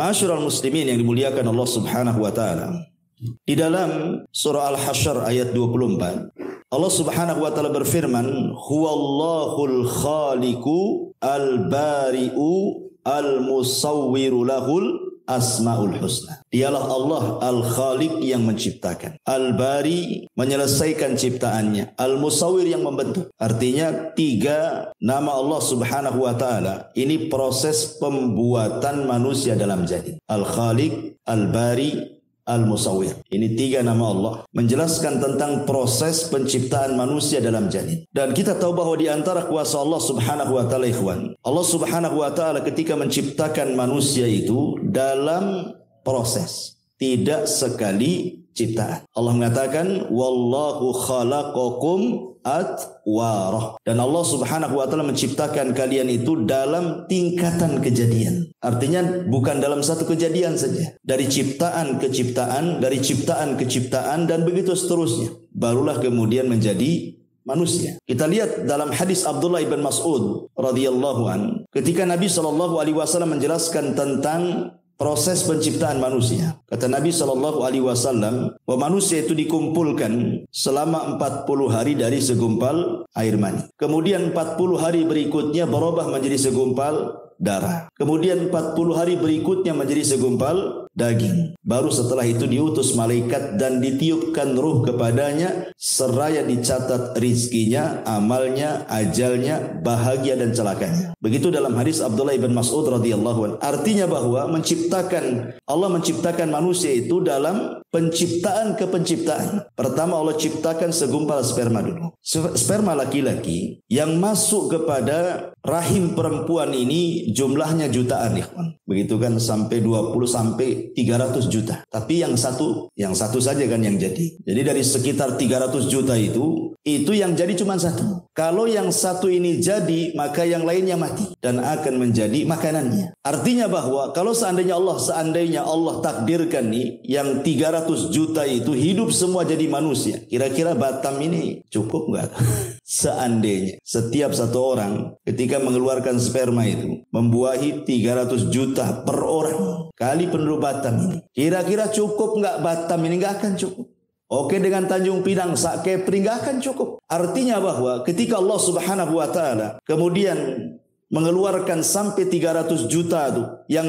Ma'asyiral muslimin yang dimuliakan Allah Subhanahu wa taala. Di dalam surah Al-Hasyr ayat 24, Allah Subhanahu wa taala berfirman, "Huwallahul khaliqu al-bari'u al-musawwiru lahul asmaul husna." Dialah Allah Al-Khaliq yang menciptakan, Al-Bari menyelesaikan ciptaannya, Al-Musawwir yang membentuk. Artinya 3 nama Allah Subhanahu wa taala ini proses pembuatan manusia dalam janin. Al-Khaliq, Al-Bari, Al-Musawwir. Ini 3 nama Allah menjelaskan tentang proses penciptaan manusia dalam janin. Dan kita tahu bahwa di antara kuasa Allah Subhanahu wa taala, ikhwan, Allah Subhanahu wa taala ketika menciptakan manusia itu dalam proses, tidak sekali ciptaan. Allah mengatakan wallahu khalaqakum atwarah. Dan Allah Subhanahu wa taala menciptakan kalian itu dalam tingkatan kejadian. Artinya bukan dalam satu kejadian saja. Dari ciptaan ke ciptaan, dari ciptaan ke ciptaan, dan begitu seterusnya. Barulah kemudian menjadi manusia. Kita lihat dalam hadis Abdullah ibn Mas'ud radhiyallahu an, ketika Nabi SAW menjelaskan tentang proses penciptaan manusia. Kata Nabi SAW, bahwa manusia itu dikumpulkan selama 40 hari dari segumpal air mani. Kemudian 40 hari berikutnya berubah menjadi segumpal darah. Kemudian 40 hari berikutnya menjadi segumpal daging. Baru setelah itu diutus malaikat dan ditiupkan ruh kepadanya, seraya dicatat rizkinya, amalnya, ajalnya, bahagia dan celakanya. Begitu dalam hadis Abdullah ibn Mas'ud radhiyallahu anhu. Artinya bahwa Allah menciptakan manusia itu dalam penciptaan ke penciptaan. Pertama Allah ciptakan segumpal sperma dulu. Sperma laki-laki yang masuk kepada rahim perempuan ini jumlahnya jutaan, ikhwan. Begitu kan, sampai 20 sampai 300 juta. Tapi yang satu saja kan yang jadi. Jadi dari sekitar 300 juta itu yang jadi cuma satu. Kalau yang satu ini jadi, maka yang lainnya mati dan akan menjadi makanannya. Artinya bahwa kalau seandainya Allah takdirkan nih yang 300 juta itu hidup semua jadi manusia, kira-kira Batam ini cukup nggak? Seandainya setiap satu orang ketika mengeluarkan sperma itu membuahi 300 juta per orang kali penduduk Batam ini, kira-kira cukup nggak Batam ini? Nggak akan cukup. Oke, dengan Tanjung Pinang, Sak Kepri nggak akan cukup. Artinya bahwa ketika Allah Subhanahu wa taala kemudian mengeluarkan sampai 300 juta itu yang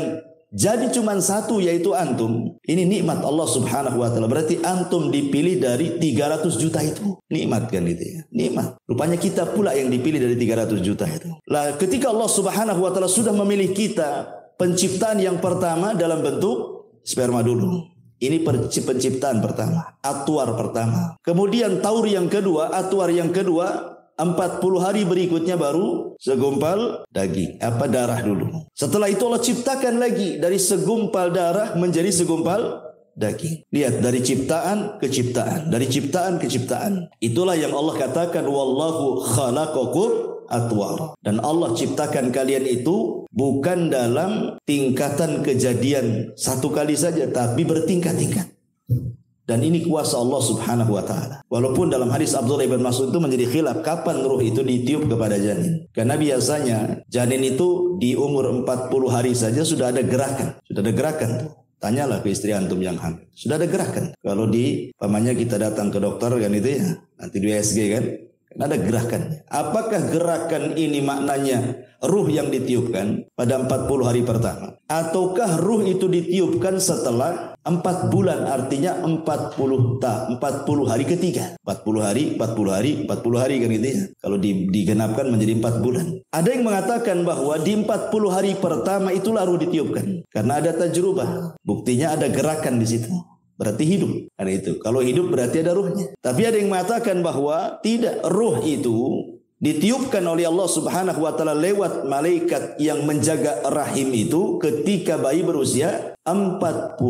jadi cuma satu, yaitu antum. Ini nikmat Allah Subhanahu wa taala. Berarti antum dipilih dari 300 juta itu. Nikmat kan itu ya. Nikmat. Rupanya kita pula yang dipilih dari 300 juta itu. Lah ketika Allah Subhanahu wa taala sudah memilih kita, penciptaan yang pertama dalam bentuk sperma dulu. Ini penciptaan pertama, atwar pertama. Kemudian taur yang kedua, atwar yang kedua, 40 hari berikutnya baru segumpal daging, darah dulu. Setelah itu Allah ciptakan lagi dari segumpal darah menjadi segumpal daging. Lihat, dari ciptaan ke ciptaan, dari ciptaan ke ciptaan. Itulah yang Allah katakan wallahu khalaqakum atwar. Dan Allah ciptakan kalian itu bukan dalam tingkatan kejadian satu kali saja, tapi bertingkat-tingkat. Dan ini kuasa Allah Subhanahu wa taala. Walaupun dalam hadis Abdullah ibn Mas'ud itu menjadi khilaf kapan ruh itu ditiup kepada janin. Karena biasanya janin itu di umur 40 hari saja sudah ada gerakan. Sudah ada gerakan tuh. Tanyalah ke istri antum yang hamil. Sudah ada gerakan. Kalau pamannya kita datang ke dokter kan itu ya, nanti di USG kan ada gerakan. Apakah gerakan ini maknanya ruh yang ditiupkan pada 40 hari pertama? Ataukah ruh itu ditiupkan setelah 4 bulan, artinya 40 hari ketiga. 40 hari kan gitu ya. Kalau digenapkan menjadi 4 bulan. Ada yang mengatakan bahwa di 40 hari pertama itulah ruh ditiupkan. Karena ada tajrubah. Buktinya ada gerakan di situ. Berarti hidup. Ada itu. Kalau hidup berarti ada ruhnya. Tapi ada yang mengatakan bahwa tidak, ruh itu ditiupkan oleh Allah Subhanahu wa taala lewat malaikat yang menjaga rahim itu ketika bayi berusia 44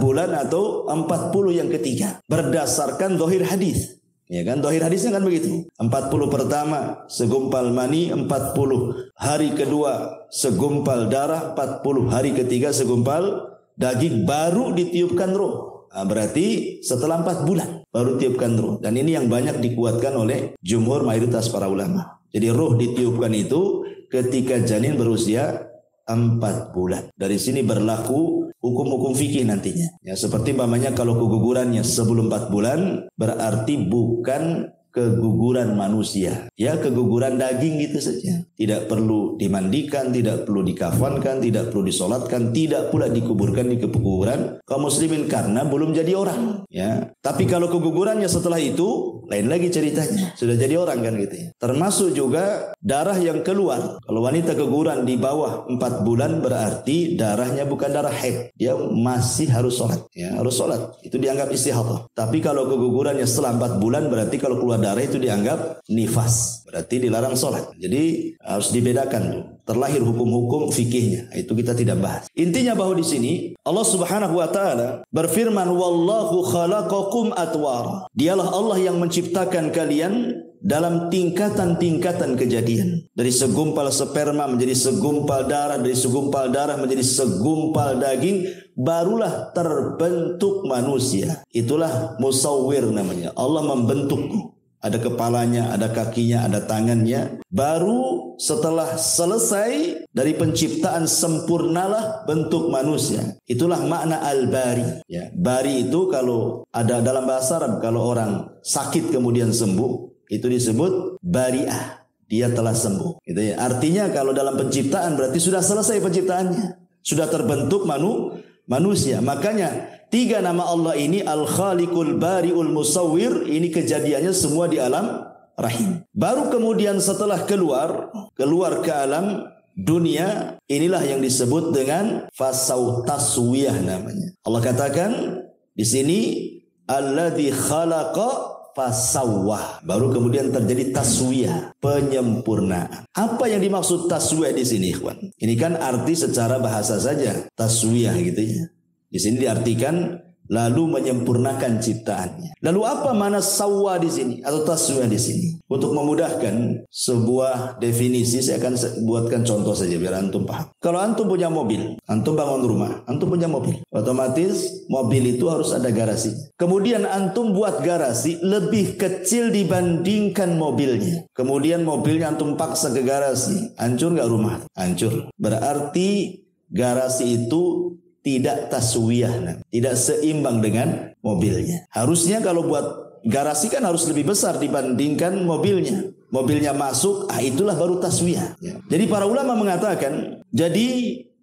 bulan atau 40 yang ketiga. Berdasarkan zahir hadis. Ya kan, zahir hadisnya kan begitu. 40 pertama segumpal mani, 40 hari kedua segumpal darah, 40 hari ketiga segumpal daging, baru ditiupkan ruh. Berarti setelah 4 bulan baru tiupkan ruh. Dan ini yang banyak dikuatkan oleh jumhur mayoritas para ulama. Jadi ruh ditiupkan itu ketika janin berusia 4 bulan. Dari sini berlaku hukum-hukum fikih nantinya. Ya, seperti umpamanya kalau kegugurannya sebelum 4 bulan berarti bukan keguguran manusia. Ya, keguguran daging gitu saja. Tidak perlu dimandikan, tidak perlu dikafankan, tidak perlu disolatkan, tidak pula dikuburkan di kuburan kaum muslimin karena belum jadi orang. Ya, tapi kalau kegugurannya setelah itu lain lagi ceritanya. Sudah jadi orang kan gitu ya. Termasuk juga darah yang keluar. Kalau wanita keguguran di bawah 4 bulan berarti darahnya bukan darah haid. Dia masih harus sholat. Ya, harus sholat. Itu dianggap istihadah. Tapi kalau kegugurannya setelah 4 bulan berarti kalau keluar darah itu dianggap nifas. Berarti dilarang sholat. Jadi harus dibedakan tuh. Terlahir hukum-hukum fikihnya. Itu kita tidak bahas. Intinya bahwa di sini Allah Subhanahu wa taala berfirman, "Wallahu khalaqakum atwara." Dialah Allah yang menciptakan kalian dalam tingkatan-tingkatan kejadian. Dari segumpal sperma menjadi segumpal darah, dari segumpal darah menjadi segumpal daging, barulah terbentuk manusia. Itulah musawwir namanya. Allah membentukmu. Ada kepalanya, ada kakinya, ada tangannya. Baru setelah selesai dari penciptaan sempurnalah bentuk manusia. Itulah makna al-bari. Ya, bari itu kalau ada dalam bahasa Arab, kalau orang sakit kemudian sembuh, itu disebut bari'ah. Dia telah sembuh. Gitu ya. Artinya kalau dalam penciptaan berarti sudah selesai penciptaannya. Sudah terbentuk manusia. Makanya 3 nama Allah ini, Al-Khaliqul Bari'ul Musawwir, ini kejadiannya semua di alam rahim. Baru kemudian setelah keluar ke alam dunia, inilah yang disebut dengan fasau taswiyah namanya. Allah katakan di sini alladzi khalaqa fasawwah. Baru kemudian terjadi taswiyah, penyempurnaan. Apa yang dimaksud taswiyah di sini, ikhwan? Ini kan arti secara bahasa saja, taswiyah gitu ya. Di sini diartikan lalu menyempurnakan ciptaannya. Lalu apa makna sawwa di sini atau taswiyah di sini? Untuk memudahkan sebuah definisi, saya akan buatkan contoh saja biar antum paham. Kalau antum punya mobil, antum bangun rumah, antum punya mobil, otomatis mobil itu harus ada garasi. Kemudian antum buat garasi lebih kecil dibandingkan mobilnya. Kemudian mobilnya antum paksa ke garasi, hancur nggak rumah? Hancur. Berarti garasi itu tidak taswiyah, tidak seimbang dengan mobilnya. Harusnya kalau buat garasi kan harus lebih besar dibandingkan mobilnya. Mobilnya masuk, itulah baru taswiyah. Jadi para ulama mengatakan, jadi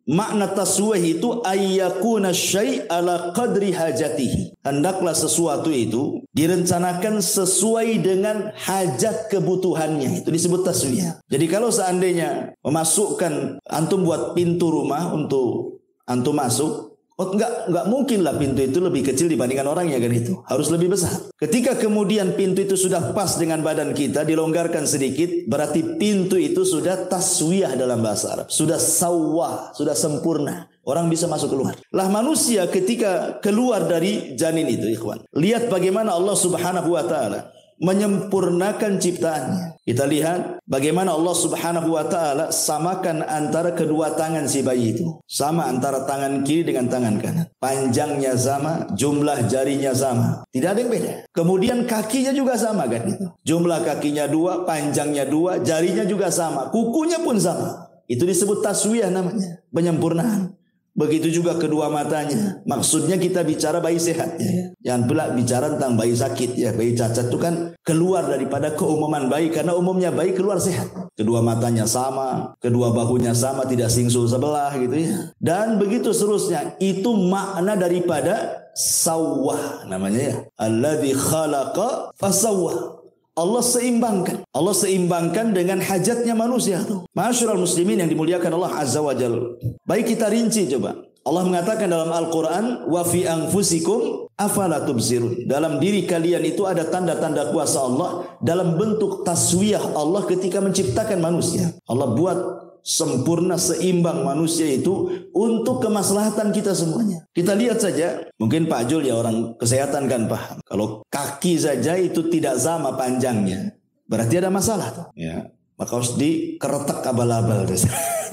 makna taswiyah itu ayyakuna syai' ala qadri hajatihi. Hendaklah sesuatu itu direncanakan sesuai dengan hajat kebutuhannya. Itu disebut taswiyah. Jadi kalau seandainya memasukkan, antum buat pintu rumah untuk antum masuk, enggak mungkin lah pintu itu lebih kecil dibandingkan orangnya kan itu. Harus lebih besar. Ketika kemudian pintu itu sudah pas dengan badan kita, dilonggarkan sedikit, berarti pintu itu sudah taswiyah dalam bahasa Arab. Sudah sawwah, sudah sempurna. Orang bisa masuk keluar. Lah manusia ketika keluar dari janin itu, ikhwan. Lihat bagaimana Allah Subhanahu wa taala menyempurnakan ciptaannya. Kita lihat bagaimana Allah Subhanahu wa taala samakan antara kedua tangan si bayi itu. Sama antara tangan kiri dengan tangan kanan. Panjangnya sama, jumlah jarinya sama. Tidak ada yang beda. Kemudian kakinya juga sama kan itu. Jumlah kakinya 2, panjangnya 2, jarinya juga sama, kukunya pun sama. Itu disebut taswiyah namanya, penyempurnaan. Begitu juga kedua matanya. Maksudnya kita bicara bayi sehat ya. Jangan pula bicara tentang bayi sakit ya. Bayi cacat itu kan keluar daripada keumuman bayi, karena umumnya bayi keluar sehat. Kedua matanya sama, kedua bahunya sama, tidak singsul sebelah gitu ya. Dan begitu seterusnya. Itu makna daripada sawwah namanya ya. Alladzi khalaqa fasawwah. Allah seimbangkan. Allah seimbangkan dengan hajatnya manusia tuh. Ma'asyiral muslimin yang dimuliakan Allah Azza wa Jalla. Baik kita rinci coba. Allah mengatakan dalam Al-Quran, wa fi anfusikum afala tubsirun. Dalam diri kalian itu ada tanda-tanda kuasa Allah dalam bentuk taswiyah Allah ketika menciptakan manusia. Allah buat sempurna, seimbang manusia itu untuk kemaslahatan kita semuanya. Kita lihat saja, mungkin Pak Jul ya orang kesehatan kan paham. Kalau kaki saja itu tidak sama panjangnya, berarti ada masalah tuh. Ya, maka harus dikeretak abal-abal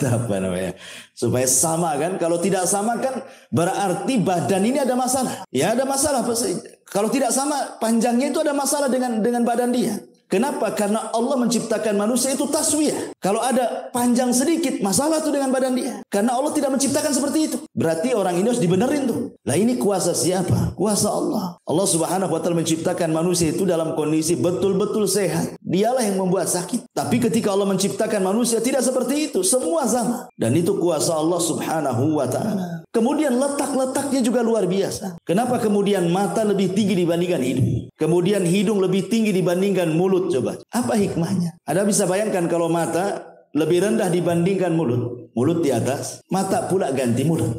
apa namanya, supaya sama kan. Kalau tidak sama kan berarti badan ini ada masalah. Ya ada masalah. Kalau tidak sama panjangnya itu ada masalah dengan badan dia. Kenapa? Karena Allah menciptakan manusia itu taswiyah. Kalau ada panjang sedikit, masalah tuh dengan badan dia. Karena Allah tidak menciptakan seperti itu. Berarti orang ini harus dibenerin tuh. Lah ini kuasa siapa? Kuasa Allah. Allah Subhanahu wa taala menciptakan manusia itu dalam kondisi betul-betul sehat. Dialah yang membuat sakit. Tapi ketika Allah menciptakan manusia tidak seperti itu. Semua sama. Dan itu kuasa Allah Subhanahu wa taala. Kemudian letak-letaknya juga luar biasa. Kenapa kemudian mata lebih tinggi dibandingkan hidung? Kemudian hidung lebih tinggi dibandingkan mulut, coba. Apa hikmahnya? Anda bisa bayangkan kalau mata lebih rendah dibandingkan mulut. Mulut di atas, mata pula ganti mulut.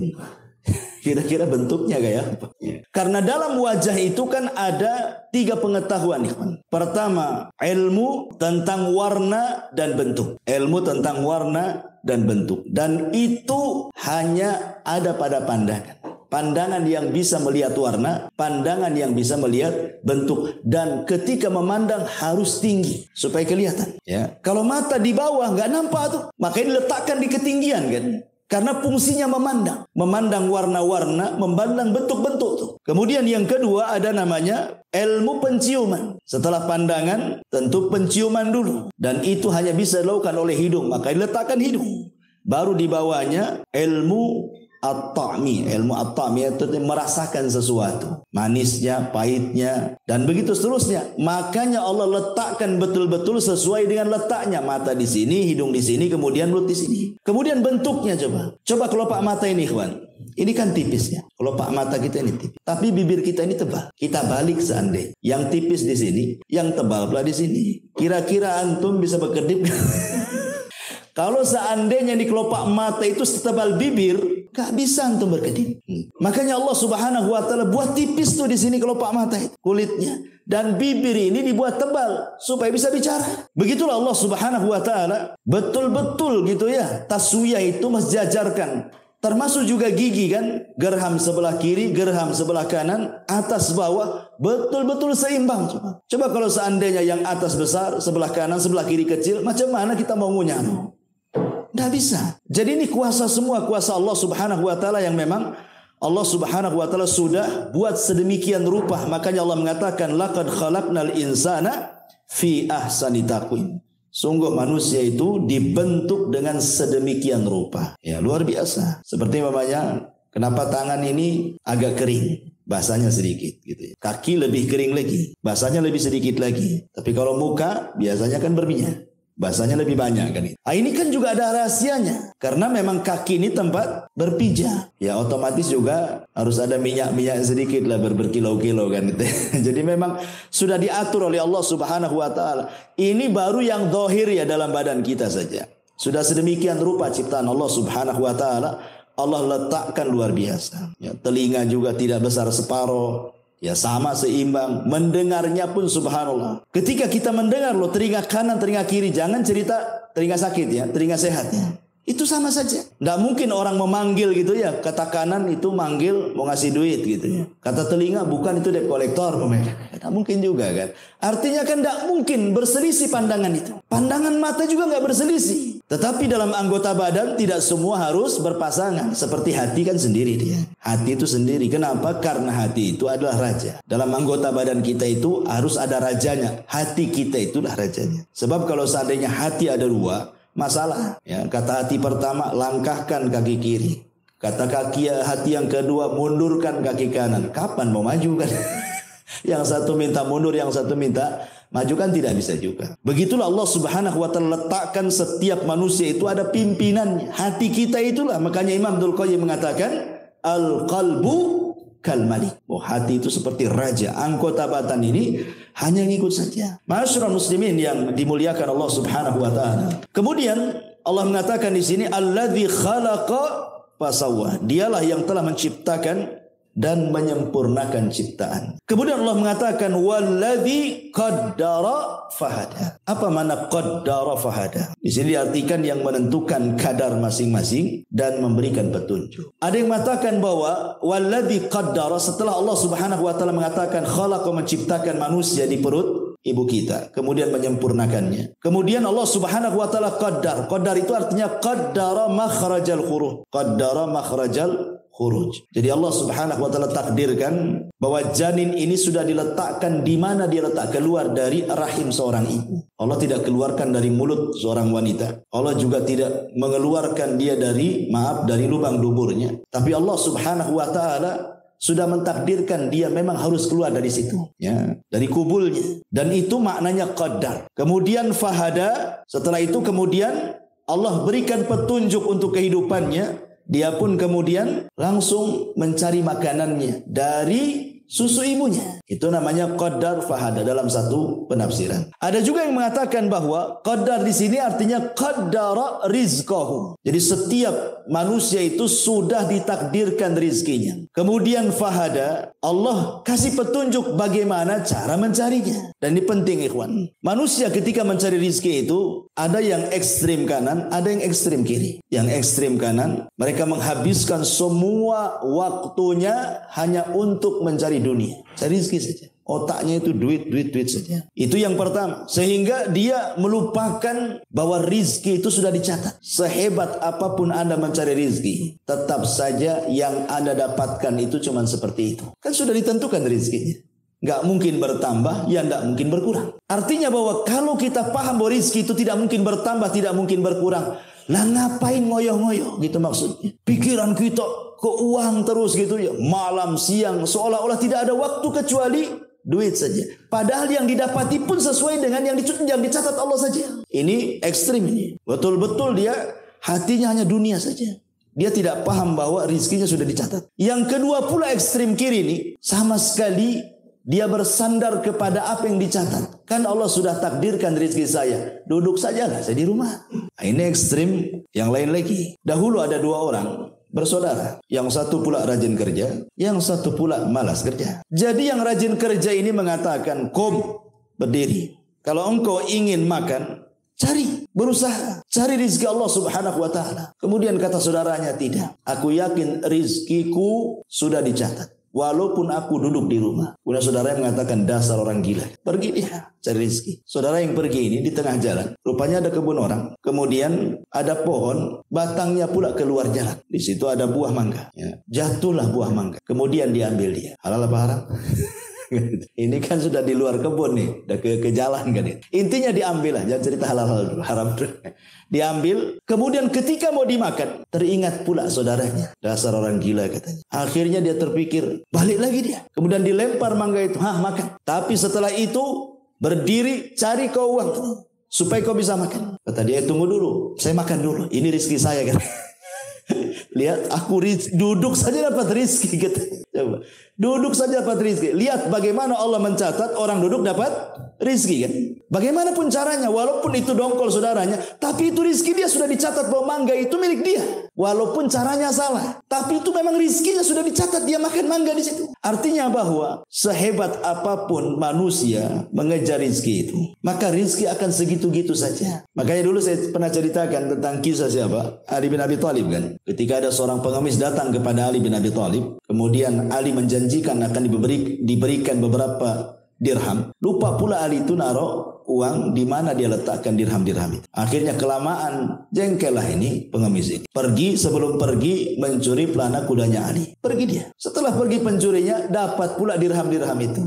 Kira-kira bentuknya kayak apa? Karena dalam wajah itu kan ada 3 pengetahuan. Pertama, ilmu tentang warna dan bentuk. Ilmu tentang warna dan bentuk. Dan itu hanya ada pada pandangan. Pandangan yang bisa melihat warna, pandangan yang bisa melihat bentuk. Dan ketika memandang harus tinggi supaya kelihatan. Ya. Kalau mata di bawah nggak nampak tuh, makanya diletakkan di ketinggian kan. Karena fungsinya memandang. Memandang warna-warna, memandang bentuk-bentuk tuh. Kemudian yang kedua ada namanya ilmu penciuman. Setelah pandangan, tentu penciuman dulu. Dan itu hanya bisa dilakukan oleh hidung. Maka diletakkan hidung. Baru di bawahnya ilmu at-ta'mi. Ilmu at-ta'mi itu merasakan sesuatu. Manisnya, pahitnya, dan begitu seterusnya. Makanya Allah letakkan betul-betul sesuai dengan letaknya. Mata di sini, hidung di sini, kemudian mulut di sini. Kemudian bentuknya coba. Coba kelopak mata ini, ikhwan. Ini kan tipis ya. Kelopak mata kita ini tipis. Tapi bibir kita ini tebal. Kita balik seandainya. Yang tipis di sini, yang tebal pula di sini. Kira-kira antum bisa berkedip? Kalau seandainya di kelopak mata itu setebal bibir, gak bisa antum berkedip. Makanya Allah Subhanahu wa taala buat tipis tuh di sini kelopak mata itu, kulitnya. Dan bibir ini dibuat tebal supaya bisa bicara. Begitulah Allah Subhanahu wa taala betul-betul gitu ya. Taswiyah itu mensejajarkan. Termasuk juga gigi kan, gerham sebelah kiri, gerham sebelah kanan, atas bawah, betul-betul seimbang. Coba kalau seandainya yang atas besar, sebelah kanan, sebelah kiri kecil, macam mana kita mau ngunyah? Tidak bisa. Jadi ini kuasa semua, kuasa Allah Subhanahu wa taala yang memang Allah Subhanahu wa taala sudah buat sedemikian rupa. Makanya Allah mengatakan laqad khalaqnal insana fi ahsani taqwim. Sungguh manusia itu dibentuk dengan sedemikian rupa. Ya, luar biasa. Seperti namanya, kenapa tangan ini agak kering? Basahnya sedikit gitu ya. Kaki lebih kering lagi, basahnya lebih sedikit lagi. Tapi kalau muka biasanya kan berminyak. Basahnya lebih banyak kan. Ini kan juga ada rahasianya. Karena memang kaki ini tempat berpijak. Ya otomatis juga harus ada minyak-minyak sedikit lah berkilo-kilo kan. Jadi memang sudah diatur oleh Allah Subhanahu wa taala. Ini baru yang zahir ya dalam badan kita saja. Sudah sedemikian rupa ciptaan Allah Subhanahu wa taala. Allah letakkan luar biasa. Ya, telinga juga tidak besar separuh. Ya sama seimbang. Mendengarnya pun subhanallah. Ketika kita mendengar loh telinga kanan, telinga kiri. Jangan cerita telinga sakit ya. Telinga sehat ya. Itu sama saja. Tidak mungkin orang memanggil gitu ya. Kata kanan itu manggil mau ngasih duit gitu ya. Kata telinga bukan itu debt collector. Tidak mungkin juga kan. Artinya kan tidak mungkin berselisih pandangan itu. Pandangan mata juga nggak berselisih. Tetapi dalam anggota badan tidak semua harus berpasangan. Seperti hati kan sendiri dia. Hati itu sendiri. Kenapa? Karena hati itu adalah raja. Dalam anggota badan kita itu harus ada rajanya. Hati kita itulah rajanya. Sebab kalau seandainya hati ada dua, masalah. Ya, kata hati pertama, langkahkan kaki kiri. Kata hati yang kedua, mundurkan kaki kanan. Kapan mau maju kan? Yang satu minta mundur, yang satu minta maju kan tidak bisa juga. Begitulah Allah Subhanahu wa taala letakkan setiap manusia itu ada pimpinannya. Hati kita itulah. Makanya Imam Abdul Qayyim mengatakan al-qalbu kal malik. Oh, hati itu seperti raja. Anggota badan ini hanya ngikut saja. Ma'asyiral muslimin yang dimuliakan Allah Subhanahu wa taala. Kemudian Allah mengatakan di sini alladzi khalaqa fasawwa. Dialah yang telah menciptakan dan menyempurnakan ciptaan. Kemudian Allah mengatakan walladzi qaddara fahada. Apa makna qaddara fahada? Di sini diartikan yang menentukan kadar masing-masing dan memberikan petunjuk. Ada yang mengatakan bahwa walladzi qaddara setelah Allah Subhanahu wa taala mengatakan khalaqa menciptakan manusia di perut ibu kita, kemudian menyempurnakannya. Kemudian Allah Subhanahu wa taala qaddar. Qaddar itu artinya qaddara makhrajal huruf. Qaddara makhrajal khuruj. Jadi Allah Subhanahu wa taala takdirkan bahwa janin ini sudah diletakkan di mana dia letak, keluar dari rahim seorang ibu. Allah tidak keluarkan dari mulut seorang wanita. Allah juga tidak mengeluarkan dia dari lubang duburnya. Tapi Allah Subhanahu wa taala sudah mentakdirkan dia memang harus keluar dari situ, ya, dari kubulnya. Dan itu maknanya qadar. Kemudian fahada, setelah itu kemudian Allah berikan petunjuk untuk kehidupannya. Dia pun kemudian langsung mencari makanannya dari susu ibunya. Itu namanya qadar fahada dalam satu penafsiran. Ada juga yang mengatakan bahwa qadar di sini artinya qaddara rizqahu. Jadi setiap manusia itu sudah ditakdirkan rizkinya. Kemudian fahada, Allah kasih petunjuk bagaimana cara mencarinya. Dan ini penting ikhwan. Manusia ketika mencari rizki itu ada yang ekstrim kanan, ada yang ekstrim kiri. Yang ekstrim kanan, mereka menghabiskan semua waktunya hanya untuk mencari dunia, cari rezeki saja. Otaknya itu duit saja. Itu yang pertama. Sehingga dia melupakan bahwa rizki itu sudah dicatat. Sehebat apapun Anda mencari rizki, tetap saja yang Anda dapatkan itu cuma seperti itu. Kan sudah ditentukan rizkinya. Gak mungkin bertambah, ya gak mungkin berkurang. Artinya bahwa kalau kita paham bahwa rizki itu tidak mungkin bertambah, tidak mungkin berkurang, lah ngapain ngoyoh-ngoyoh gitu maksudnya. Pikiran kita ke uang terus gitu ya, malam siang seolah-olah tidak ada waktu kecuali duit saja. Padahal yang didapati pun sesuai dengan yang dicatat Allah saja. Ini ekstrim ini. Betul-betul dia hatinya hanya dunia saja. Dia tidak paham bahwa rizkinya sudah dicatat. Yang kedua pula ekstrim kiri ini, sama sekali dia bersandar kepada apa yang dicatat. Kan Allah sudah takdirkan rezeki saya, duduk sajalah saya di rumah. Nah, ini ekstrim yang lain lagi. Dahulu ada dua orang bersaudara. Yang satu pula rajin kerja, yang satu pula malas kerja. Jadi yang rajin kerja ini mengatakan, "Qum, berdiri. Kalau engkau ingin makan, cari, berusaha, cari rizki Allah Subhanahu wa taala." Kemudian kata saudaranya, "Tidak. Aku yakin rizkiku sudah dicatat. Walaupun aku duduk di rumah." Kemudian saudara yang mengatakan, "Dasar orang gila. Pergi dia cari rezeki." Saudara yang pergi ini di tengah jalan, rupanya ada kebun orang. Kemudian ada pohon, batangnya pula keluar jalan. Di situ ada buah mangga. Ya. Jatuhlah buah mangga. Kemudian diambil dia. Halal apa haram? Ini kan sudah di luar kebun nih, udah ke jalan kan ini. Intinya diambil lah, jangan cerita halal dulu, haram dulu. Diambil, kemudian ketika mau dimakan, teringat pula saudaranya. Dasar orang gila katanya. Akhirnya dia terpikir, balik lagi dia. Kemudian dilempar mangga itu, makan. Tapi setelah itu berdiri, cari kau uang supaya kau bisa makan. Kata dia, tunggu dulu, saya makan dulu. Ini rezeki saya kan. Lihat, aku duduk saja dapat rezeki gitu. Coba, duduk saja dapat rezeki. Lihat bagaimana Allah mencatat orang duduk dapat rezeki kan. Bagaimanapun caranya, walaupun itu dongkol saudaranya, tapi itu rezeki dia sudah dicatat bahwa mangga itu milik dia. Walaupun caranya salah, tapi itu memang rezekinya sudah dicatat, dia makan mangga di situ. Artinya bahwa sehebat apapun manusia mengejar rezeki itu, maka rezeki akan segitu-gitu saja. Makanya dulu saya pernah ceritakan tentang kisah siapa? Ali bin Abi Thalib kan. Ketika ada seorang pengemis datang kepada Ali bin Abi Thalib, kemudian Ali menjanjikan akan diberikan beberapa dirham. Lupa pula Ali itu naruh uang di mana dia letakkan dirham-dirham itu. Akhirnya kelamaan jengkellah ini pengemis ini. Sebelum pergi mencuri pelana kudanya Ali. Pergi dia. Setelah pergi pencurinya dapat pula dirham-dirham itu.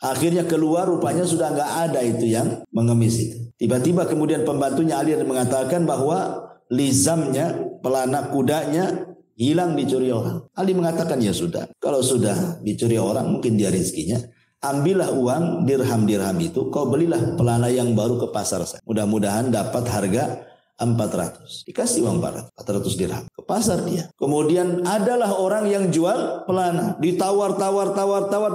Akhirnya keluar rupanya sudah nggak ada itu yang mengemis itu. Tiba-tiba kemudian pembantunya Ali mengatakan bahwa lizamnya, pelana kudanya hilang dicuri orang. Ali mengatakan ya sudah. Kalau sudah dicuri orang mungkin dia rezekinya. Ambillah uang dirham-dirham itu, kau belilah pelana yang baru ke pasar. Mudah-mudahan dapat harga 400. Dikasih uang 400 dirham. Ke pasar dia. Kemudian adalah orang yang jual pelana. Ditawar-tawar,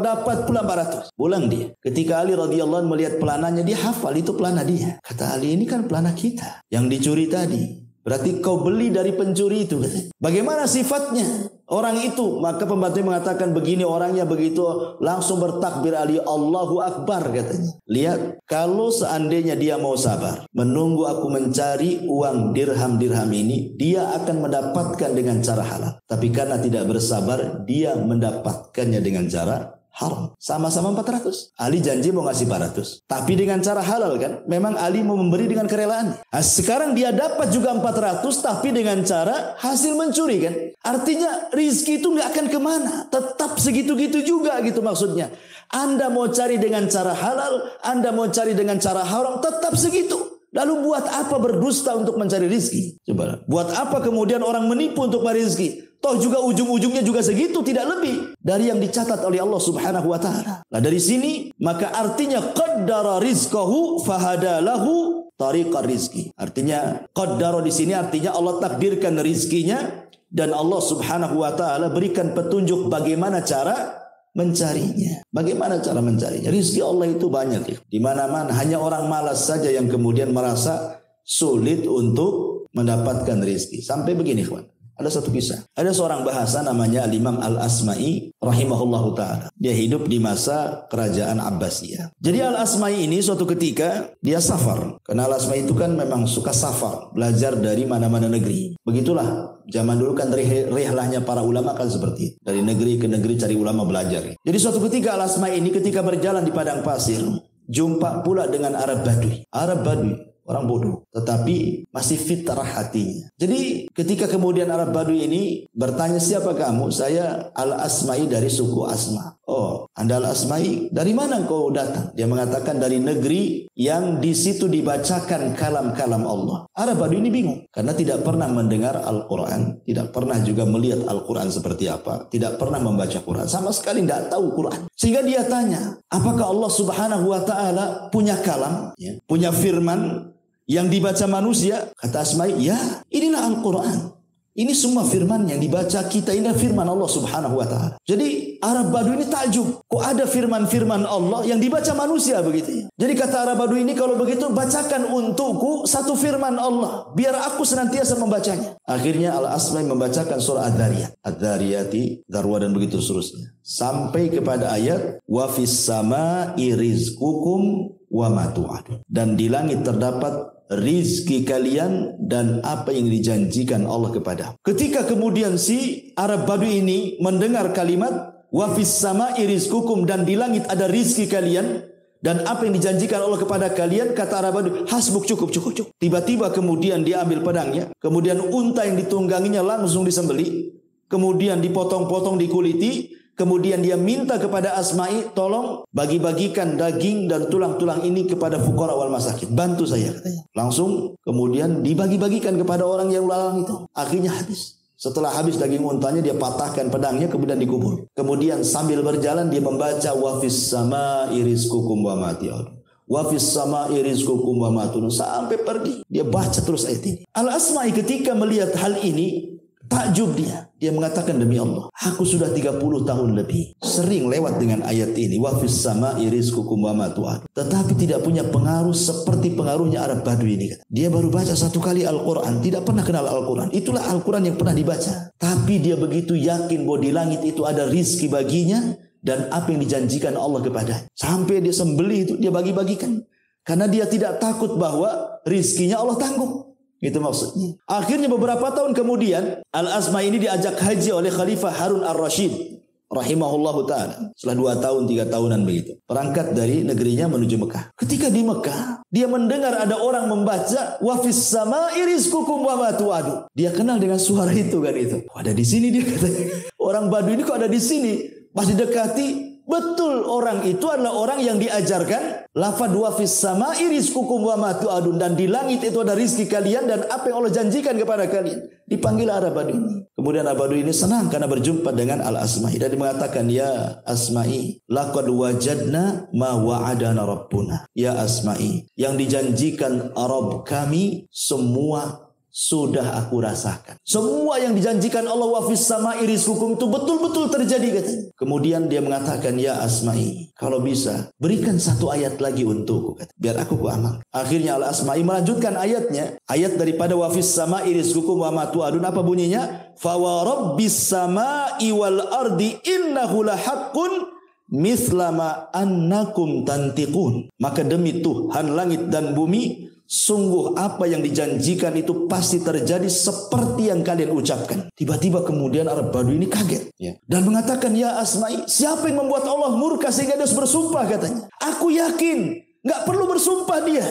dapat pula 400. Pulang dia. Ketika Ali radhiyallahu anhu melihat pelananya, dia hafal itu pelana dia. Kata Ali, ini kan pelana kita yang dicuri tadi. Berarti kau beli dari pencuri itu. Bagaimana sifatnya orang itu? Maka pembantu mengatakan begini orangnya begitu. Langsung bertakbir Ali, Allahu Akbar katanya. Lihat, kalau seandainya dia mau sabar, menunggu aku mencari uang dirham-dirham ini, dia akan mendapatkan dengan cara halal. Tapi karena tidak bersabar, dia mendapatkannya dengan cara haram. Sama-sama 400. Ali janji mau ngasih 400. Tapi dengan cara halal kan. Memang Ali mau memberi dengan kerelaan. Nah, sekarang dia dapat juga 400 tapi dengan cara hasil mencuri kan. Artinya rizki itu nggak akan kemana. Tetap segitu-gitu juga gitu maksudnya. Anda mau cari dengan cara halal, Anda mau cari dengan cara haram, tetap segitu. Lalu buat apa berdusta untuk mencari rizki? Coba. Buat apa kemudian orang menipu untuk mencari rizki? Toh juga ujung-ujungnya juga segitu, tidak lebih dari yang dicatat oleh Allah Subhanahu wa taala. Nah, dari sini maka artinya qaddara rizqahu fahadalahu tariqar rizki. Artinya qaddara di sini artinya Allah takdirkan rizkinya dan Allah Subhanahu wa taala berikan petunjuk bagaimana cara mencarinya. Bagaimana cara mencarinya? Rizki Allah itu banyak. Di mana-mana. Hanya orang malas saja yang kemudian merasa sulit untuk mendapatkan rizki. Sampai begini, kawan. Ada satu kisah. Ada seorang bahasa namanya Al-Imam Al-Asma'i rahimahullahu ta'ala. Dia hidup di masa kerajaan Abbasiyah. Jadi Al-Asma'i ini suatu ketika dia safar. Karena Al-Asma'i itu kan memang suka safar. Belajar dari mana-mana negeri. Begitulah. Zaman dulu kan rihlahnya para ulama kan seperti itu. Dari negeri ke negeri cari ulama belajar. Jadi suatu ketika Al-Asma'i ini ketika berjalan di padang pasir. Jumpa pula dengan Arab Badui. Arab Badui. Orang bodoh, tetapi masih fitrah hatinya. Jadi ketika kemudian Arab Badui ini bertanya, siapa kamu? Saya Al-Asma'i dari suku Asma. Oh, Anda Al-Asma'i, dari mana kau datang? Dia mengatakan dari negeri yang di situ dibacakan kalam-kalam Allah. Arab Badui ini bingung karena tidak pernah mendengar Al-Quran, tidak pernah juga melihat Al-Quran seperti apa, tidak pernah membaca Quran, sama sekali tidak tahu Quran. Sehingga dia tanya, apakah Allah Subhanahu wa ta'ala punya kalam, ya, punya firman yang dibaca manusia? Kata Asma'i, ya, inilah Al-Quran. Ini semua firman yang dibaca kita, ini firman Allah Subhanahu wa ta'ala. Jadi Arab Badui ini takjub, kok ada firman-firman Allah yang dibaca manusia begitu ya. Jadi kata Arab Badui ini, kalau begitu bacakan untukku satu firman Allah, biar aku senantiasa membacanya. Akhirnya Al-Asma'i membacakan surah Ad-Dhariyat, Ad-Dhariyati, Darwa dan begitu seterusnya. Sampai kepada ayat wa fis sama'i rizqukum wa ma tu'adun. Dan di langit terdapat rizki kalian dan apa yang dijanjikan Allah kepada. Ketika kemudian si Arab Badui ini mendengar kalimat wa fis sama'i rizqukum, dan di langit ada rizki kalian dan apa yang dijanjikan Allah kepada kalian, kata Arab Badui, hasbuk, cukup. Tiba-tiba kemudian dia ambil pedangnya, kemudian unta yang ditungganginya langsung disembeli, kemudian dipotong-potong, dikuliti. Kemudian dia minta kepada Asma'i, tolong bagi-bagikan daging dan tulang-tulang ini kepada fuqara wal masakin. Bantu saya, katanya. Langsung kemudian dibagi-bagikan kepada orang yang lalang itu. Akhirnya habis. Setelah habis daging untanya, dia patahkan pedangnya, kemudian dikubur. Kemudian sambil berjalan dia membaca wa fis sama'i rizqukum wa ma tu'adun. Wa fis sama'i rizqukum wa ma tu'adun. Sampai pergi. Dia baca terus ayat ini. Al-Asma'i ketika melihat hal ini, takjub dia. Dia mengatakan, demi Allah, aku sudah 30 tahun lebih sering lewat dengan ayat ini, wa fis sama'i rizqukum wa ma tu'adun, tetapi tidak punya pengaruh seperti pengaruhnya Arab Badui ini. Dia baru baca satu kali Al-Quran, tidak pernah kenal Al-Quran. Itulah Al-Quran yang pernah dibaca. Tapi dia begitu yakin bahwa di langit itu ada rizki baginya dan apa yang dijanjikan Allah kepadanya. Sampai dia sembelih itu, dia bagi-bagikan. Karena dia tidak takut bahwa rizkinya Allah tanggung. Itu maksudnya. Akhirnya beberapa tahun kemudian Al-Asma'i ini diajak haji oleh Khalifah Harun Ar-Rasyid rahimahullahu ta'ala. Setelah 2 tahun 3 tahunan begitu, berangkat dari negerinya menuju Mekah. Ketika di Mekah, dia mendengar ada orang membaca wa fis sama'i rizqukum wa ma tu'adun. Dia kenal dengan suara itu kan itu. Oh, ada di sini dia katanya. Orang Badui ini kok ada di sini? Pas didekati, betul orang itu adalah orang yang diajarkan lafaz wa fis sama'i rizqukum wa ma tu'adun, dan di langit itu ada rizki kalian dan apa yang Allah janjikan kepada kalian. Dipanggil Arab Badui. Kemudian Arab Badui ini senang karena berjumpa dengan Al-Asma'i dan mengatakan, ya Asma'i, laqad wajadna ma wa'adana rabbuna. Ya Asma'i, yang dijanjikan Arab kami semua sudah aku rasakan. Semua yang dijanjikan Allah wa fis sama'i rizqukum itu betul-betul terjadi katanya. Kemudian dia mengatakan, ya Asma'i, kalau bisa berikan satu ayat lagi untukku, kata, biar aku amal. Akhirnya Al-Asma'i melanjutkan ayatnya. Ayat daripada wa fis sama'i rizqukum wa ma tu'adun, apa bunyinya? Fa wa rabbis sama'i wal ardi innahu lahaqqun mislama annakum tantiqun. Maka demi Tuhan langit dan bumi, sungguh apa yang dijanjikan itu pasti terjadi seperti yang kalian ucapkan. Tiba-tiba kemudian Arab Badui ini kaget dan mengatakan, ya Asma'i, siapa yang membuat Allah murka sehingga dia harus bersumpah, katanya. Aku yakin, nggak perlu bersumpah dia.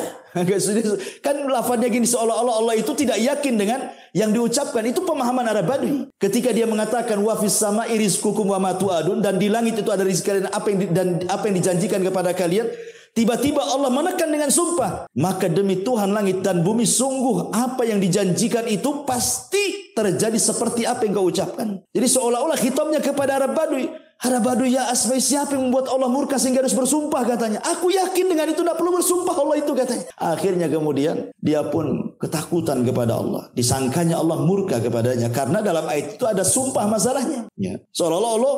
Kan lafadznya gini, seolah-olah Allah itu tidak yakin dengan yang diucapkan. Itu pemahaman Arab Badui. Ketika dia mengatakan wa fis sama'i rizqukum wa ma tu'adun, dan di langit itu ada rezeki kalian apa yang dijanjikan kepada kalian. Tiba-tiba Allah menekan dengan sumpah, maka demi Tuhan langit dan bumi, sungguh apa yang dijanjikan itu pasti terjadi seperti apa yang kau ucapkan. Jadi seolah-olah khitabnya kepada Arab Badui. Arab Badui, ya Asma'i, siapa yang membuat Allah murka sehingga harus bersumpah, katanya. Aku yakin dengan itu, tidak perlu bersumpah Allah itu, katanya. Akhirnya kemudian dia pun ketakutan kepada Allah. Disangkanya Allah murka kepadanya, karena dalam ayat itu ada sumpah masalahnya. Seolah-olah Allah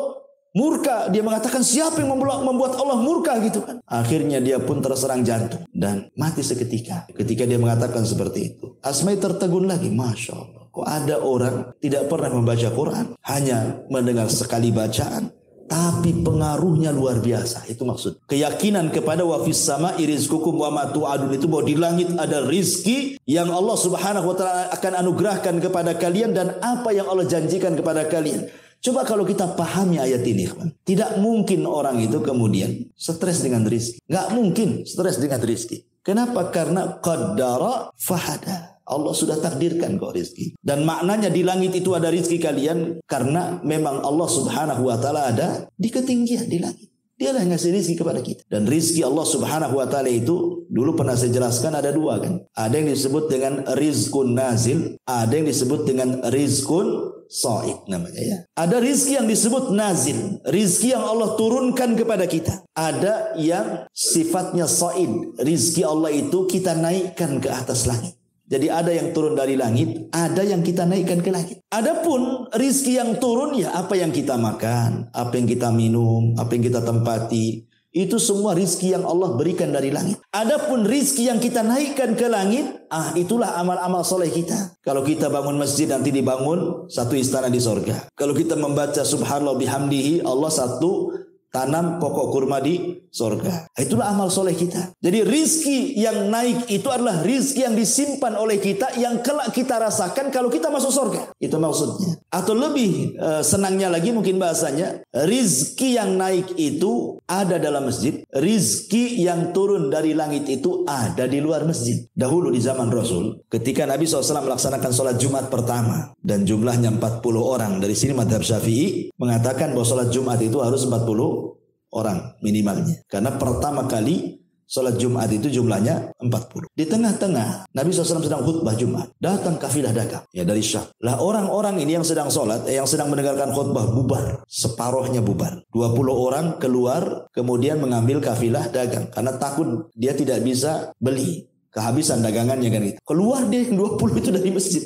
murka, dia mengatakan siapa yang membuat Allah murka, gitu kan. Akhirnya dia pun terserang jantung dan mati seketika. Ketika dia mengatakan seperti itu, Asma'i tertegun lagi. Masya Allah, kok ada orang tidak pernah membaca Quran, hanya mendengar sekali bacaan, tapi pengaruhnya luar biasa. Itu maksud keyakinan kepada wa fis sama'i rizqukum wa ma tu'adun, itu bahwa di langit ada rizki yang Allah Subhanahu wa taala akan anugerahkan kepada kalian dan apa yang Allah janjikan kepada kalian. Coba kalau kita pahami ayat ini, tidak mungkin orang itu kemudian stres dengan rizki. Nggak mungkin stres dengan rizki. Kenapa? Karena qaddara fahada. Allah sudah takdirkan kok rizki. Dan maknanya di langit itu ada rizki kalian, karena memang Allah Subhanahu wa taala ada di ketinggian di langit. Dia lah yang ngasih rizki kepada kita. Dan rizki Allah Subhanahu wa taala itu dulu pernah saya jelaskan ada dua, kan. Ada yang disebut dengan rizkun nazil, ada yang disebut dengan rizkun sa'id namanya, ya. Ada rizki yang disebut nazil, rizki yang Allah turunkan kepada kita. Ada yang sifatnya sa'id, rizki Allah itu kita naikkan ke atas langit. Jadi ada yang turun dari langit, ada yang kita naikkan ke langit. Adapun rizki yang turun, ya apa yang kita makan, apa yang kita minum, apa yang kita tempati, itu semua rizki yang Allah berikan dari langit. Adapun rizki yang kita naikkan ke langit, itulah amal-amal soleh kita. Kalau kita bangun masjid, nanti dibangun satu istana di sorga. Kalau kita membaca subhanallah bihamdihi, Allah satu tanam pokok kurma di sorga. Itulah amal soleh kita. Jadi rizki yang naik itu adalah rizki yang disimpan oleh kita, yang kelak kita rasakan kalau kita masuk sorga. Itu maksudnya. Atau lebih senangnya lagi mungkin bahasanya, rizki yang naik itu ada dalam masjid, rizki yang turun dari langit itu ada di luar masjid. Dahulu di zaman Rasul, ketika Nabi SAW melaksanakan sholat Jumat pertama, dan jumlahnya 40 orang, dari sini madhab Syafi'i mengatakan bahwa sholat Jumat itu harus 40 orang minimalnya. Karena pertama kali sholat Jumat itu jumlahnya 40. Di tengah-tengah Nabi SAW sedang khutbah Jumat, datang kafilah dagang dari Syam. Lah orang-orang ini yang sedang sholat, yang sedang mendengarkan khutbah bubar, separuhnya bubar. 20 orang keluar kemudian mengambil kafilah dagang karena takut dia tidak bisa beli, kehabisan dagangannya, kan gitu. Keluar deh 20 itu dari masjid.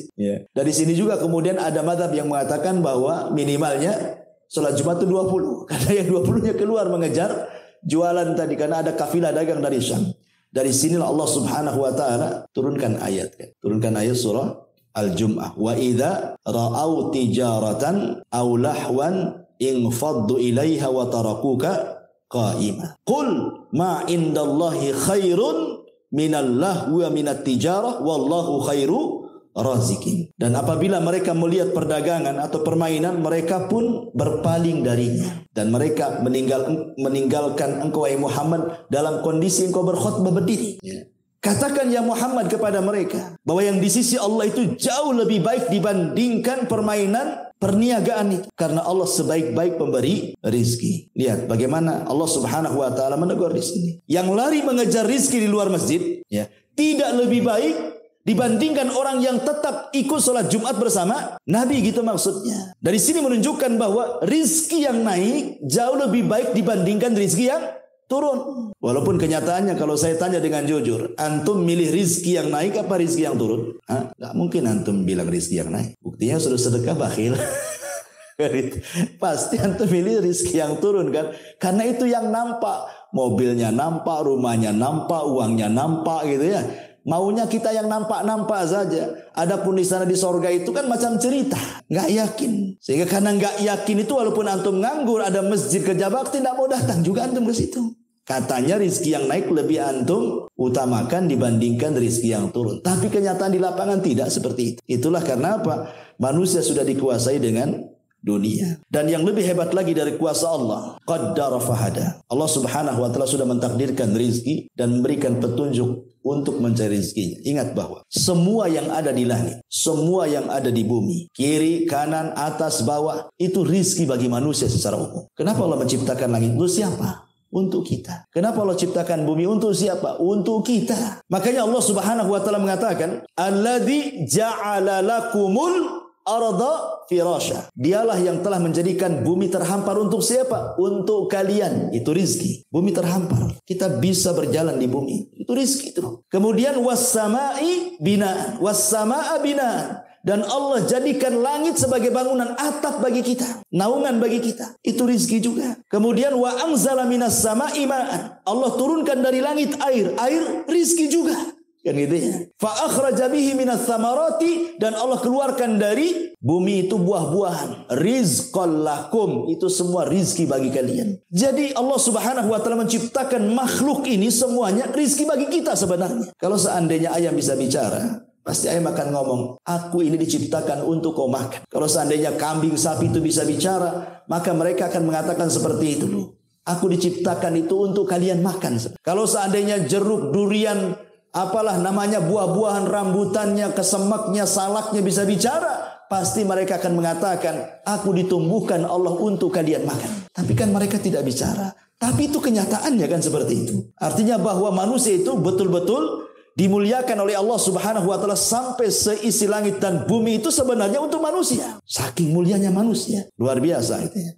Dari sini juga kemudian ada mazhab yang mengatakan bahwa minimalnya sholat Jumat itu 20. Karena yang 20-nya keluar mengejar jualan tadi, karena ada kafilah dagang dari Syam. Dari sinilah Allah Subhanahu wa taala turunkan ayat, kan. Turunkan ayat surah Al-Jum'ah. Wa idza ra'au tijaratan aw lahwan infaddu ilaiha wa tarakuka qa'ima. Qul ma indallahi khairun minal lahwi wa minat tijarah wallahu khairu razikin. Dan apabila mereka melihat perdagangan atau permainan, mereka pun berpaling darinya. Dan mereka meninggalkan engkau, wahai Muhammad, dalam kondisi engkau berkhutbah berdiri. Katakan ya Muhammad kepada mereka bahwa yang di sisi Allah itu jauh lebih baik dibandingkan permainan perniagaan itu. Karena Allah sebaik-baik pemberi rizki. Lihat bagaimana Allah Subhanahu wa taala menegur di sini. Yang lari mengejar rizki di luar masjid, tidak lebih baik dibandingkan orang yang tetap ikut sholat Jumat bersama Nabi, gitu maksudnya. Dari sini menunjukkan bahwa rizki yang naik jauh lebih baik dibandingkan rizki yang turun. Walaupun kenyataannya kalau saya tanya dengan jujur, antum milih rizki yang naik apa rizki yang turun? Gak mungkin antum bilang rizki yang naik. Buktinya sudah sedekah bakhil. Pasti antum milih rizki yang turun, kan? Karena itu yang nampak. Mobilnya nampak, rumahnya nampak, uangnya nampak, gitu ya. Maunya kita yang nampak-nampak saja. Adapun di sana di sorga itu kan macam cerita, nggak yakin. Sehingga karena nggak yakin itu, walaupun antum nganggur, ada masjid kerja bakti, tidak mau datang juga antum ke situ. Katanya rizki yang naik lebih antum utamakan dibandingkan rizki yang turun. Tapi kenyataan di lapangan tidak seperti itu. Itulah karena apa? Manusia sudah dikuasai dengan dunia. Dan yang lebih hebat lagi dari kuasa Allah, qaddara fahada. Allah Subhanahu wa taala sudah mentakdirkan rizki dan memberikan petunjuk untuk mencari rizkinya. Ingat bahwa semua yang ada di langit, semua yang ada di bumi, kiri, kanan, atas, bawah, itu rizki bagi manusia secara umum. Kenapa Allah menciptakan langit? Untuk siapa? Untuk kita. Kenapa Allah ciptakan bumi? Untuk siapa? Untuk kita. Makanya Allah Subhanahu wa taala mengatakan, "Alladzi ja'ala lakumul arda firasya." Dialah yang telah menjadikan bumi terhampar untuk siapa? Untuk kalian. Itu rizki. Bumi terhampar. Kita bisa berjalan di bumi. Itu rizki itu. Kemudian was-sama'i bina'an. Was-sama'a bina'an. Dan Allah jadikan langit sebagai bangunan atap bagi kita, naungan bagi kita. Itu rizki juga. Kemudian wa anzala minas sama'i ma'an. Allah turunkan dari langit air. Air rizki juga. Kan gitu ya. Fa akhraja bihi minas samarati, dan Allah keluarkan dari bumi itu buah-buahan. Rizqan lakum, itu semua rizki bagi kalian. Jadi Allah Subhanahu wa taala menciptakan makhluk ini semuanya rizki bagi kita sebenarnya. Kalau seandainya ayam bisa bicara, pasti ayam akan ngomong, aku ini diciptakan untuk kau makan. Kalau seandainya kambing, sapi itu bisa bicara, maka mereka akan mengatakan seperti itu. Aku diciptakan itu untuk kalian makan. Kalau seandainya jeruk, durian, apalah namanya, buah-buahan, rambutannya, kesemaknya, salaknya bisa bicara, pasti mereka akan mengatakan, aku ditumbuhkan Allah untuk kalian makan. Tapi kan mereka tidak bicara. Tapi itu kenyataannya kan seperti itu. Artinya bahwa manusia itu betul-betul dimuliakan oleh Allah Subhanahu wa taala, sampai seisi langit dan bumi itu sebenarnya untuk manusia. Saking mulianya manusia. Luar biasa itu ya.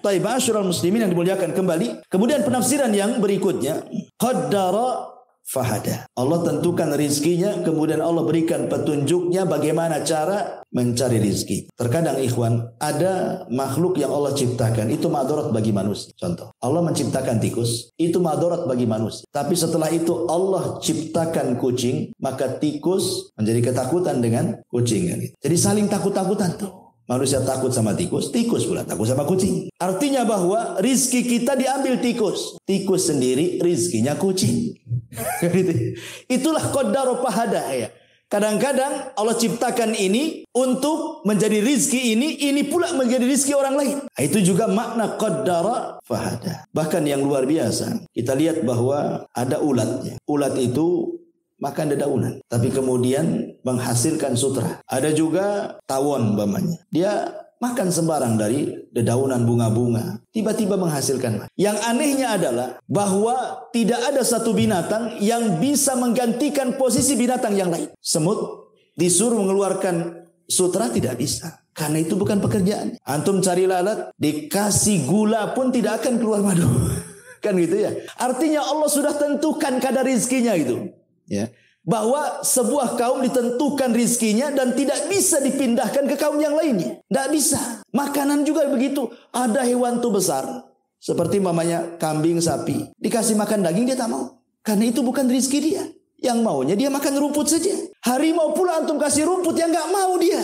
Taib asyrul muslimin yang dimuliakan kembali. Kemudian penafsiran yang berikutnya, qaddara fahada. Allah tentukan rizkinya, kemudian Allah berikan petunjuknya bagaimana cara mencari rizki. Terkadang ikhwan, ada makhluk yang Allah ciptakan, itu madarat bagi manusia. Contoh, Allah menciptakan tikus, itu madarat bagi manusia. Tapi setelah itu Allah ciptakan kucing, maka tikus menjadi ketakutan dengan kucing. Jadi saling takut-takutan tuh. Manusia takut sama tikus, tikus pula takut sama kucing. Artinya bahwa rizki kita diambil tikus. Tikus sendiri rizkinya kucing. Itulah qaddara fahada ya. Kadang-kadang Allah ciptakan ini untuk menjadi rizki ini pula menjadi rizki orang lain. Itu juga makna qaddara fahada. Bahkan yang luar biasa, kita lihat bahwa ada ulatnya. Ulat itu makan dedaunan, tapi kemudian menghasilkan sutra. Ada juga tawon umpamanya. Dia makan sembarang dari dedaunan bunga-bunga, tiba-tiba menghasilkan. Yang anehnya adalah bahwa tidak ada satu binatang yang bisa menggantikan posisi binatang yang lain. Semut disuruh mengeluarkan sutra tidak bisa, karena itu bukan pekerjaan. Antum cari lalat, dikasih gula pun tidak akan keluar madu. Kan gitu ya. Artinya Allah sudah tentukan kadar rizkinya itu. Ya, bahwa sebuah kaum ditentukan rizkinya dan tidak bisa dipindahkan ke kaum yang lainnya. Tidak bisa. Makanan juga begitu. Ada hewan tuh besar, seperti mamanya kambing, sapi, dikasih makan daging dia tak mau, karena itu bukan rizki dia. Yang maunya dia makan rumput saja. Harimau pula antum kasih rumput, yang nggak mau dia,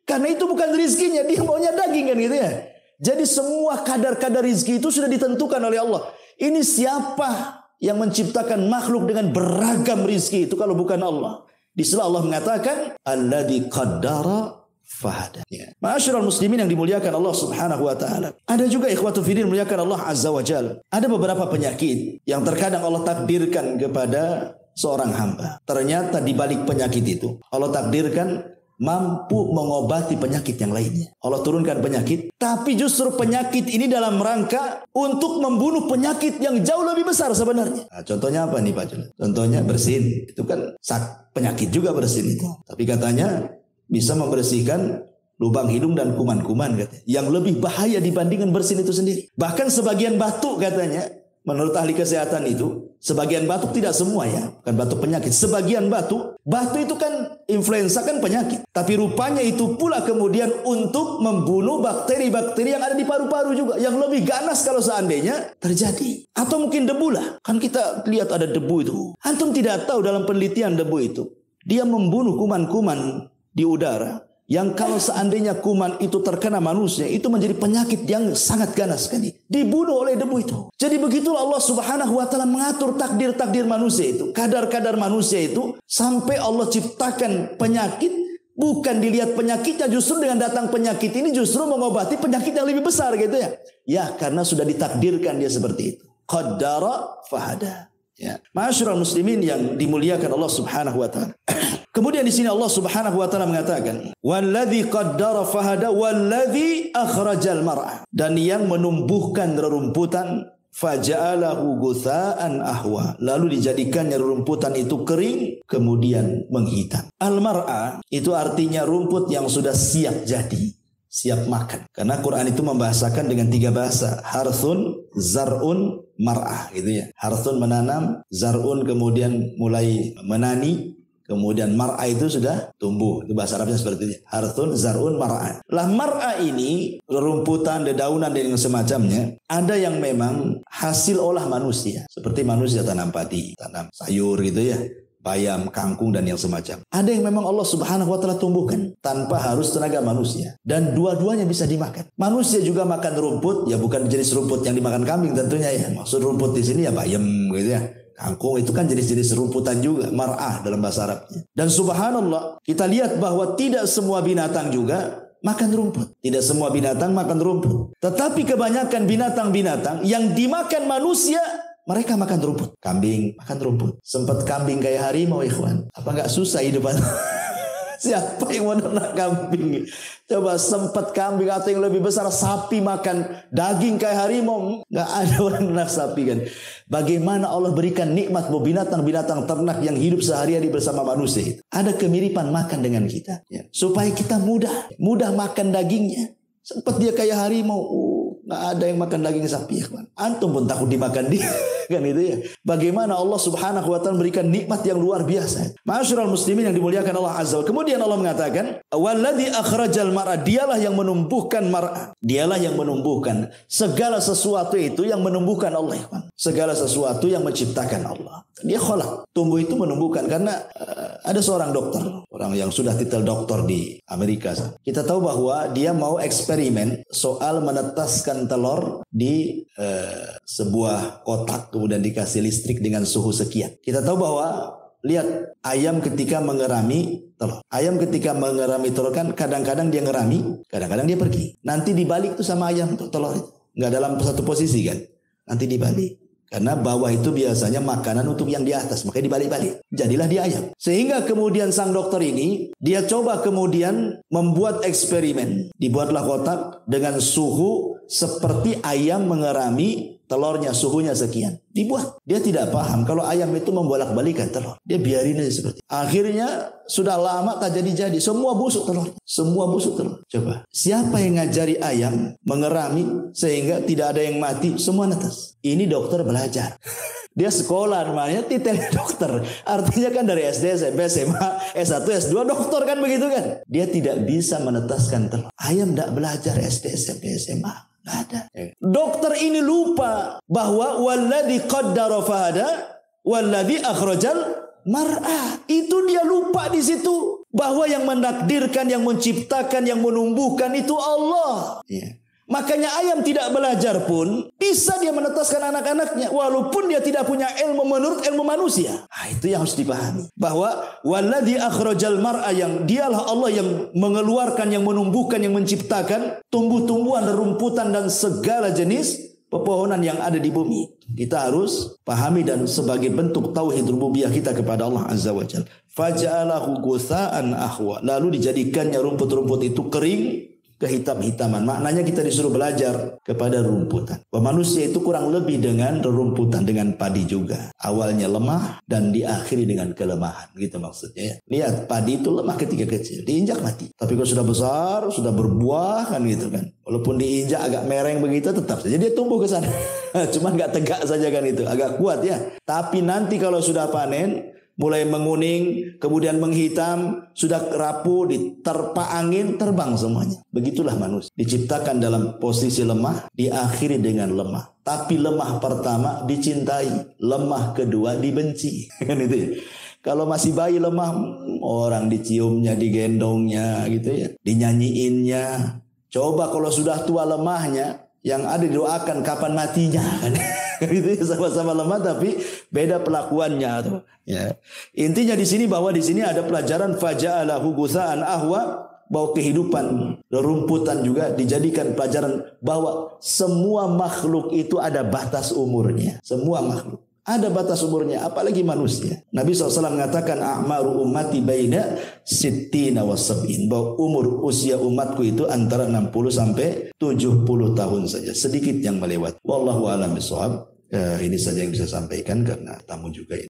karena itu bukan rizkinya. Dia maunya daging kan gitu ya. Jadi semua kadar-kadar rizki itu sudah ditentukan oleh Allah. Ini siapa yang menciptakan makhluk dengan beragam rizki itu kalau bukan Allah? Di sini Allah mengatakan alladzi qaddara fahada. Ma'asyiral muslimin yang dimuliakan Allah Subhanahu wa taala. Ada juga ikhwatu fiddin muliakan Allah Azza wa Jalla. Ada beberapa penyakit yang terkadang Allah takdirkan kepada seorang hamba. Ternyata di balik penyakit itu Allah takdirkan mampu mengobati penyakit yang lainnya. Allah turunkan penyakit, tapi justru penyakit ini dalam rangka untuk membunuh penyakit yang jauh lebih besar sebenarnya. Nah, contohnya apa nih Pak Jul? Contohnya bersin. Itu kan penyakit juga bersin itu. Tapi katanya bisa membersihkan lubang hidung dan kuman-kuman katanya, yang lebih bahaya dibandingkan bersin itu sendiri. Bahkan sebagian batuk katanya, menurut ahli kesehatan itu, sebagian batuk, tidak semua ya, bukan batuk penyakit, sebagian batuk itu kan influenza kan penyakit, tapi rupanya itu pula kemudian untuk membunuh bakteri-bakteri yang ada di paru-paru juga, yang lebih ganas kalau seandainya terjadi. Atau mungkin debu lah, kan kita lihat ada debu itu. Antum tidak tahu dalam penelitian debu itu, dia membunuh kuman-kuman di udara yang kalau seandainya kuman itu terkena manusia, itu menjadi penyakit yang sangat ganas sekali. Dibunuh oleh debu itu. Jadi begitulah Allah Subhanahu wa taala mengatur takdir-takdir manusia itu, kadar-kadar manusia itu, sampai Allah ciptakan penyakit. Bukan dilihat penyakitnya, justru dengan datang penyakit ini justru mengobati penyakit yang lebih besar gitu ya. Ya, karena sudah ditakdirkan dia seperti itu. Qaddara fahada. Ya. Ma'asyiral muslimin yang dimuliakan Allah Subhanahu wa taala. Kemudian di sini Allah Subhanahu wa taala mengatakan, "Walladzi qaddara fahada walladzi akhrajal mar'a." Dan yang menumbuhkan rerumputan, faja'alahu gutsaan ahwa. Lalu dijadikannya rerumputan itu kering kemudian menghitam. Al-mar'a itu artinya rumput yang sudah siap jadi, siap makan. Karena Quran itu membahasakan dengan 3 bahasa. Harthun, zar'un, mar'ah gitu ya. Harthun menanam, zar'un kemudian mulai menani, kemudian mar'ah itu sudah tumbuh. Itu bahasa Arabnya seperti itu. Harthun, zar'un, mar'ah. Lah mar'ah ini rerumputan, dedaunan dan yang semacamnya, ada yang memang hasil olah manusia. Seperti manusia tanam padi, tanam sayur gitu ya. Bayam, kangkung dan yang semacam. Ada yang memang Allah Subhanahu wa taala tumbuhkan tanpa harus tenaga manusia, dan dua-duanya bisa dimakan. Manusia juga makan rumput, ya bukan jenis rumput yang dimakan kambing tentunya ya. Maksud rumput di sini ya bayam gitu ya. Kangkung itu kan jenis-jenis rumputan juga, mar'ah dalam bahasa Arabnya. Dan subhanallah, kita lihat bahwa tidak semua binatang juga makan rumput. Tidak semua binatang makan rumput. Tetapi kebanyakan binatang-binatang yang dimakan manusia, mereka makan rumput. Kambing makan rumput. Sempat kambing kayak harimau, ikhwan. Apa nggak susah hidupan? Siapa yang mau ternak kambing? Coba sempat kambing atau yang lebih besar sapi makan daging kayak harimau. Nggak ada orang ternak sapi kan. Bagaimana Allah berikan nikmat buat binatang-binatang ternak yang hidup sehari-hari bersama manusia. Ada kemiripan makan dengan kita. Ya. Supaya kita mudah makan dagingnya. Sempat dia kayak harimau. Nggak ada yang makan daging sapi ya kan. Antum pun takut dimakan dia. Kan itu ya. Bagaimana Allah Subhanahu wa taala memberikan nikmat yang luar biasa. Ma'asyiral muslimin yang dimuliakan Allah Azza wa. Kemudian Allah mengatakan, "Walladzi akhrajal mar'a." Dialah yang menumbuhkan mar'a. Dialah yang menumbuhkan segala sesuatu itu yang menumbuhkan Allah. Segala sesuatu yang menciptakan Allah. Dia khalaq. Tumbuh itu menumbuhkan karena ada seorang dokter, orang yang sudah titel doktor di Amerika. Kita tahu bahwa dia mau eksperimen soal menetaskan telur di sebuah kotak, kemudian dikasih listrik dengan suhu sekian. Kita tahu bahwa lihat ayam ketika mengerami telur. Ayam ketika mengerami telur kan kadang-kadang dia ngerami, kadang-kadang dia pergi. Nanti dibalik tuh sama ayam tuh telur itu. Nggak dalam satu posisi kan. Nanti dibalik. Karena bawah itu biasanya makanan untuk yang di atas. Makanya dibalik-balik. Jadilah dia ayam. Sehingga kemudian sang dokter ini, dia coba kemudian membuat eksperimen. Dibuatlah kotak dengan suhu seperti ayam mengerami telurnya, suhunya sekian. Dibuat. Dia tidak paham kalau ayam itu membolak-balikan telur. Dia biarin aja seperti itu. Akhirnya sudah lama tak jadi-jadi. Semua busuk telur. Semua busuk telur. Coba. Siapa yang ngajari ayam mengerami sehingga tidak ada yang mati? Semua netes. Ini dokter belajar. Dia sekolah namanya titel dokter. Artinya kan dari SD, SMP, SMA, S1, S2 dokter kan begitu kan. Dia tidak bisa menetaskan telur. Ayam tidak belajar SD, SMP, SMA. Nggak ada. Dokter ini lupa bahwa walladzi qaddara fahada walladzi akhrajal mar'ah. Itu dia lupa di situ bahwa yang menakdirkan, yang menciptakan, yang menumbuhkan itu Allah. Ya. Makanya ayam tidak belajar pun bisa dia menetaskan anak-anaknya walaupun dia tidak punya ilmu menurut ilmu manusia. Itu yang harus dipahami. Bahwa walladzi akhrajal mar'a, yang dialah Allah yang mengeluarkan, yang menumbuhkan, yang menciptakan tumbuh-tumbuhan, rumputan dan segala jenis pepohonan yang ada di bumi. Kita harus pahami dan sebagai bentuk tauhid rububiyah kita kepada Allah Azza wa Jalla. Faja'alahu gutsaan ahwa. Lalu dijadikannya rumput-rumput itu kering kehitam-hitaman. Maknanya kita disuruh belajar kepada rumputan. Manusia itu kurang lebih dengan rerumputan, dengan padi juga. Awalnya lemah dan diakhiri dengan kelemahan. Gitu maksudnya. Lihat, padi itu lemah ketika kecil. Diinjak mati. Tapi kalau sudah besar, sudah berbuah kan gitu kan. Walaupun diinjak agak mereng begitu, tetap saja dia tumbuh ke sana. Cuman gak tegak saja kan itu. Agak kuat ya. Tapi nanti kalau sudah panen, mulai menguning, kemudian menghitam, sudah rapuh, diterpa angin, terbang semuanya. Begitulah manusia. Diciptakan dalam posisi lemah, diakhiri dengan lemah. Tapi lemah pertama dicintai, lemah kedua dibenci. Kan itu ya. Kalau masih bayi lemah, orang diciumnya, digendongnya gitu ya, dinyanyiinnya. Coba kalau sudah tua lemahnya, yang ada didoakan kapan matinya kan. Gitu ya, sama-sama lemah tapi beda pelakuannya tuh. Ya. Intinya di sini bahwa di sini ada pelajaran faja'alahu gusaan ahwa, bahwa kehidupan rumputan juga dijadikan pelajaran bahwa semua makhluk itu ada batas umurnya. Semua makhluk ada batas umurnya, apalagi manusia. Nabi SAW mengatakan a'maru ummati baina sittina wa sab'in, bahwa umur usia umatku itu antara 60 sampai 70 tahun saja, sedikit yang melewat. Wallahu a'lam bishawab. Ini saja yang bisa sampaikan karena tamu juga ini.